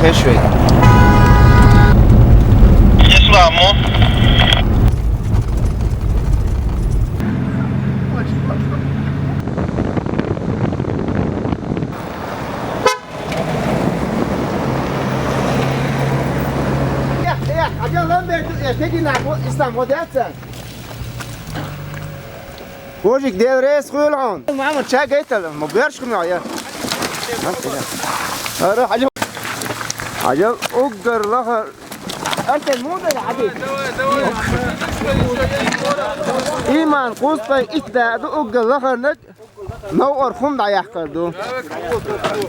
خشوي اسلامو عجل لم تجي نحو اسلام ودعتن وجهك دير ريس خيلون ما تشا جيت ما بيرش كم يا روح عجل اقدر لها انت مو ده عجيب ايمان قوس باي اتداد اقدر لها نك نو ارخم دا يحكردو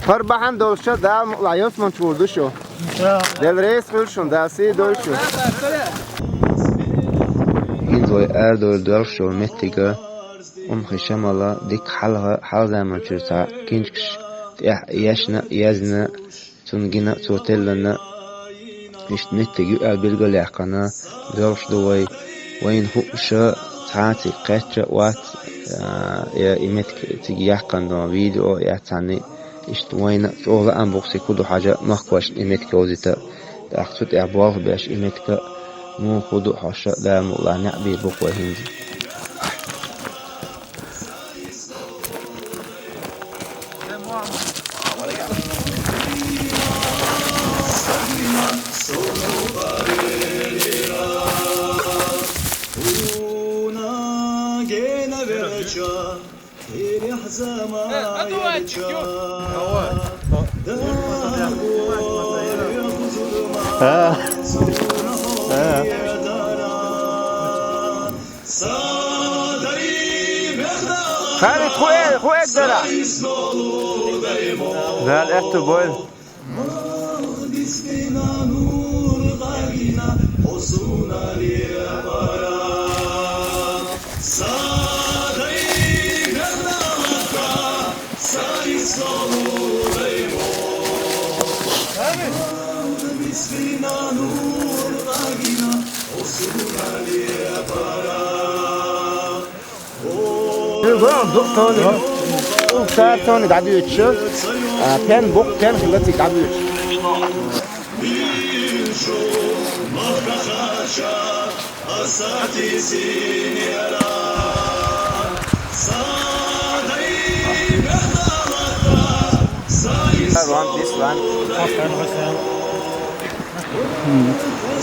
فربحن دولشا دا لایوس من چوردو شو دل ريس خيلشون دا سي دولشو این زوی دور دولشو متیگه خشمالا دیک حال زمان چرتا کنچش یاشنا یازنا تونگینا توتلنا مش نتیجی بالگل یکانا دولش دوی وین خوشا تعاطی قطع وات یا ایمت تیجی یکانا ویدیو یا تانی اشت وین شغل ام بوکسی کدو حاجه مخوش ایمت کوزیتا داخت اعبار بیش ایمت که مو کدو حاشا در مولا نعبی بقوه هندی خالد خويك درع ذا الأخت بول توني دعبي يتشوف بين بوك بين خلتي دعبي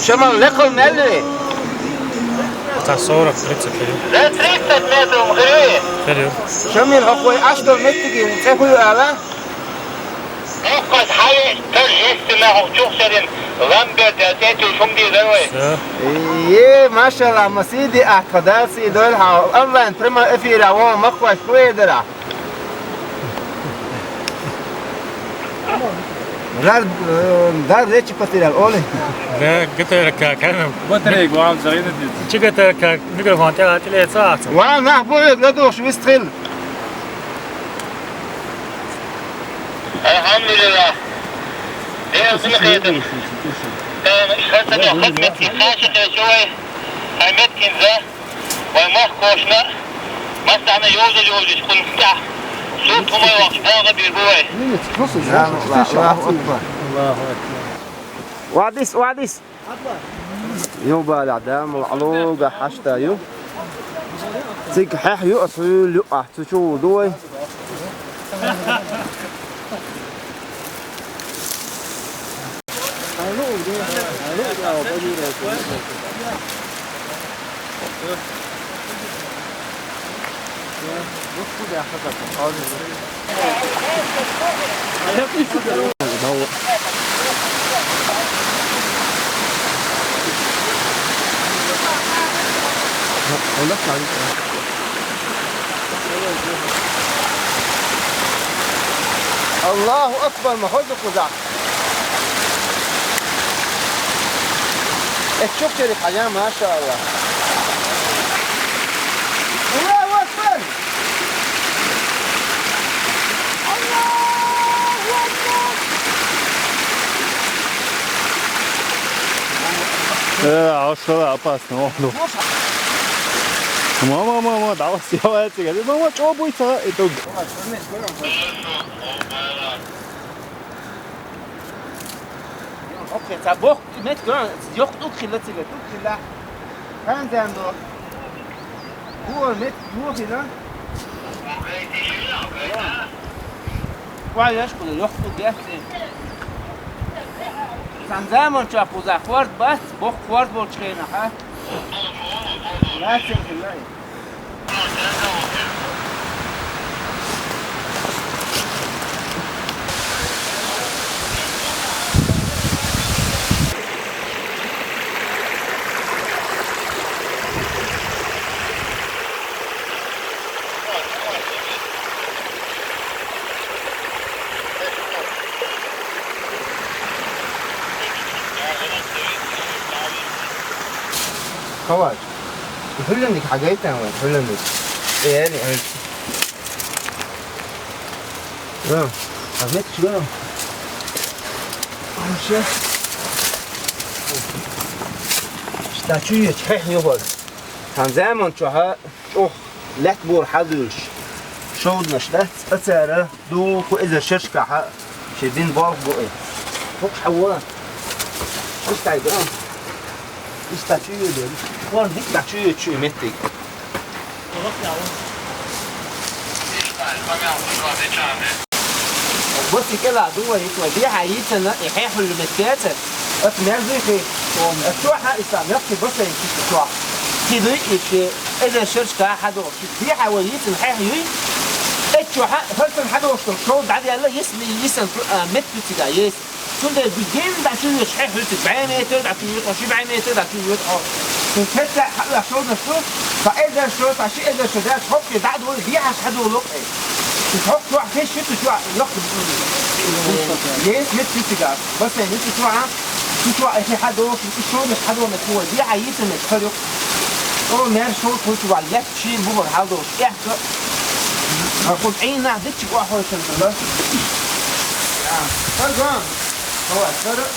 شمال لقل ملي تصورك 30 كيلو لا 30 متر مغربي حلو شمال هقوي 10 متر وتاكل على قد حي ترجست معه تخسر غنبر داتيتو شمدي ذوي ايه ما شاء الله مسيدي اعتقاداتي دولها الله انترما افي روان مخوش كوي درع دار ريتش باتيرال اولي لا قلت لك كلام بطريق وعم زغينة شو قلت لك ميكروفون تاعك ليه ساعة وانا نحبوك لا دوش ويستخل الحمد لله ايه سنخيتم خلصنا خدمتي خاشقة شوي هيمتكن ذا ويمخ كوشنا مستعنا يوزي شكون فتح صوت هما يوقفوها بالبوي الله اكبر وعديس يوبا العدام العلوقة حشتا يو تيك حيح يقصل يقع تشو دوي الله اكبر ما خذ قزع تشوف شريك حاجه ما شاء الله الله اكبر عشرة опасно. Мама, давай снимай тебя. Мама, что будет? Это. اوكي تابوك مت جران يخت اوكي لا تيجي اوكي لا كان زاندو هو مت هو هنا وعلى يشكل يخت جات كان زمان شافوا ذا خورد بس بوك خورد بولشينا ها لا تيجي لا خواج هلنك حاجايتها وين هلنك ايه يعني هل لا عملت شو ماشي اشتاچوی چه یهود هم زمان چه اوه لات بور حدش شود نشلت أتارة دو كو إذا شركة ح شدين بالغ بقى فوق حوالي إيش تعيدون إيش تعيدون ده وان ديك تعيدون شو متى بص كده دوا يتوا دي حييتنا يحيحوا المتات أتمنى ذيك الشوحة إستعملت بص يمشي الشوحة كده إيش إذا شركة حدا دي حواليت الحيحي الشوحة فلسن حدا وصل شو بعد يلا يسن مت بتجايس شو ده بيجين ده شو يشحح بعين متر ده شو وشي بعين متر ده شو كنت حلا شو نشوف فإذا شو عشان إذا شو ده حط بعد هو بيعش حدا ولق تحط شو فيش شو لق ليش مت بتجايس بس يعني شو في حدا شو مش حدا متهور دي عييت متفرق أو مير شو كنت على اللفت شيء بقول هذا إحنا أقول عينا عدتش واحد شلون فرقان هو فرق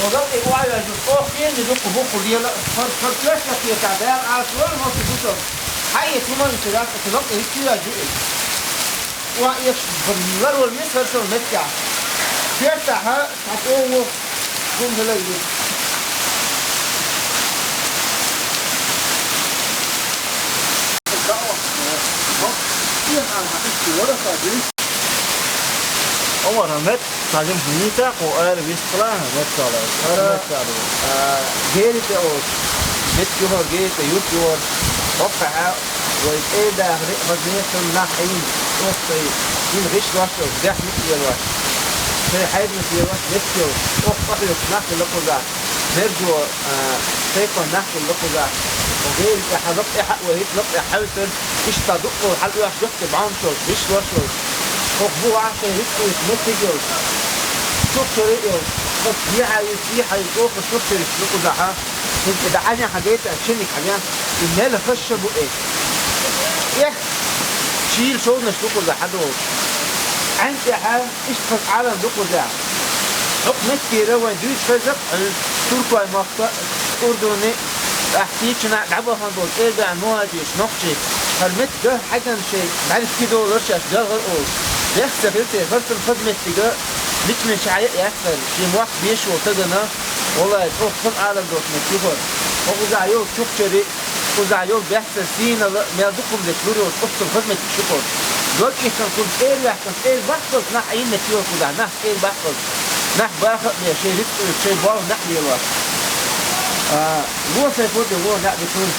وضل إيواي يجوز فين يدق بوق ديال فرق في تعبان على طول ما تقول حي ثمان ثلاث تلق هيك يا جو ويش بالمر والمسر شو متع فيتها تقوم قوم بلاقي عمر همت تعلم بنيتك وقال بيسطلع همت صار جيت أوش بيت جوهر جيت يوت جوهر رفع وإذا غرق مزيت الناحين وصي من غش وش وجح مثل الوش في حيد مثل الوش مثل وقف نحن لقوزع نرجو سيكون نحن لقوزع وغير حضرت إحق وهيت لقى حاوتر إيش تدق وحلق واش دق بعام شو إيش وش وقبو عشان هيك متجو شوف شريء بس دي حيقوق شوف شريء لقوا زحا إذا عاني حاجات أشينك حاجات المال فش بقى إيه شيل شو نشلقوا زحا دول عندي حال إيش فس عالم لقوا زحا حكمت كيرا وندوش فزق تركوا المقطع أردني أحتيجنا دعوة هندول إيه ده نواجيش نقشي فرمت جه حاجة شيء بعد كده ولرش أشجار غرقول يخسر يلتي فرصة الخدمة تجاه ليش مش عايق يحصل شيء واحد بيشوا تجنا والله تروح خد عالم دوت متجور وقزع يوم شوف شري قزع يوم بيحصل سينا ما يدخل لكلوري وتقص الخدمة تشوفه دول إيه كان كل إيه اللي كان إيه بحصل نح عين متجور قزع نح إيه بحصل نح باخد يا شيء رزق شيء بار نح ليوه هو سيفوت هو لا بيكون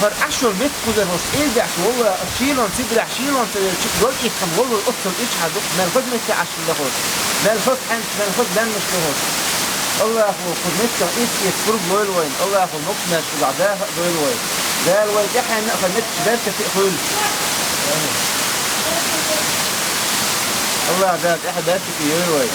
فر عشر متر كده نص إيه ده والله شيلون تجرح شيلون دول إيه كم والله القطة إيش هدوك ما الخد متى عشر لهون ما الخد حنت ما الخد لم مش لهون الله أخو خد متى إيه يسفر بول وين الله أخو نقص مش بعدها بول وين ده الوين إحنا نأخذ متى ده تفقول الله ده إحنا ده تفقول وين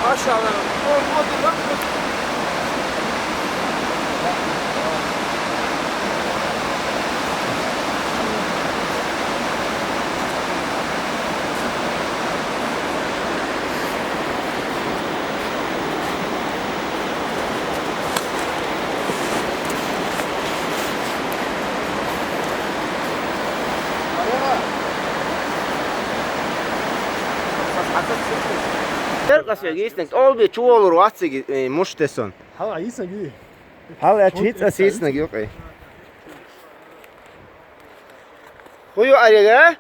maşallah. Olmadı lan. Her kasıyor giysin. Ol bir çuval olur vatsı muşteson. Hala iyisin gidiyor. Hala hiç asisine yok ay. Huyu araya.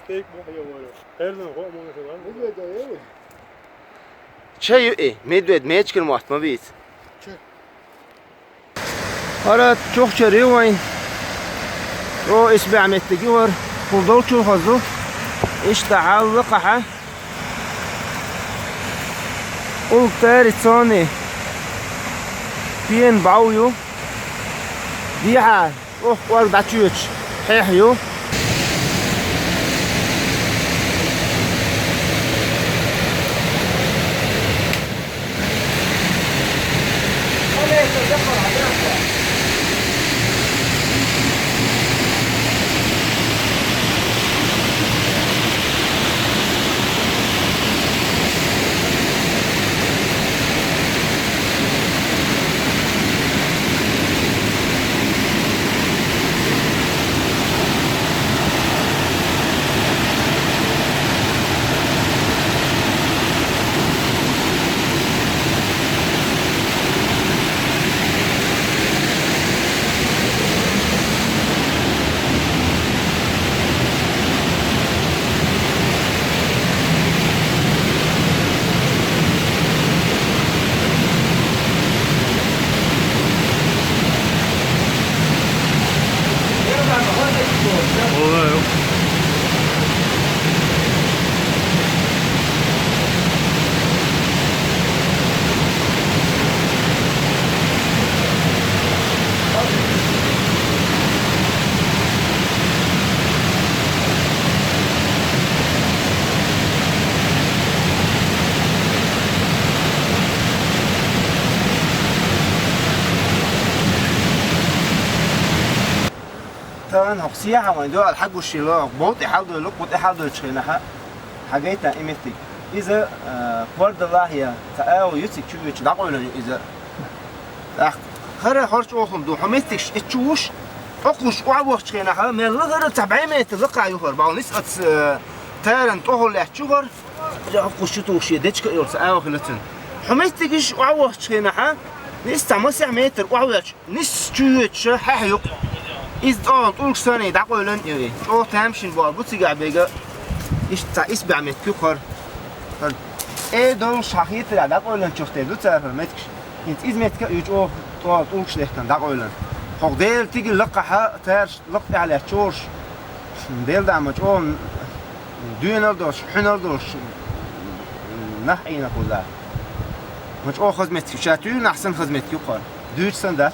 Steak mu ya var. Her zaman o mu mesela? Ne diyor ya? Çay medved meçkir muatma biz. Ara çok çarıyor vay. O ismi Ahmet'teki var. Kuldol çok fazla. İştahal laqaha. Ultar tsani. Bien bauyo. Diha. Oh var daçuç. Hehyo. طبعا هو سياحة وين دول حقوا الشلاق بوط يحاولوا يلقوا بوط يحاولوا يشخنها حاجات إمتى إذا فرد الله يا تأو يسك شو يتدعوا له إذا خير خرج أخم دو حميتش تشوش أقوش وعوش شخنها من الغر تبعي ما يتلقى يخر بعض نسقط تارن طهو اللي تشوفر أقوش توش يدش كير تأو خلتن حميتش وعوش شخنها نستعمل 100 متر وعوش نس شو حيو İz ulk sene da koyulan evi. O temşin var. Bu sigar bege işte isbi Ahmet Kukar. Dol şahit da koyulan çok değil. Lütfen metk. İnt İzmet ka üç o ulk şlehten da koyulan. Hok değil tigi laqaha ter laqta ala çoş. Değil da amaç o düğünler doş, hüner doş. Nahina kula. Maç o hizmet şatü nahsen hizmet Kukar. Düç sandat.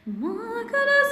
ما كان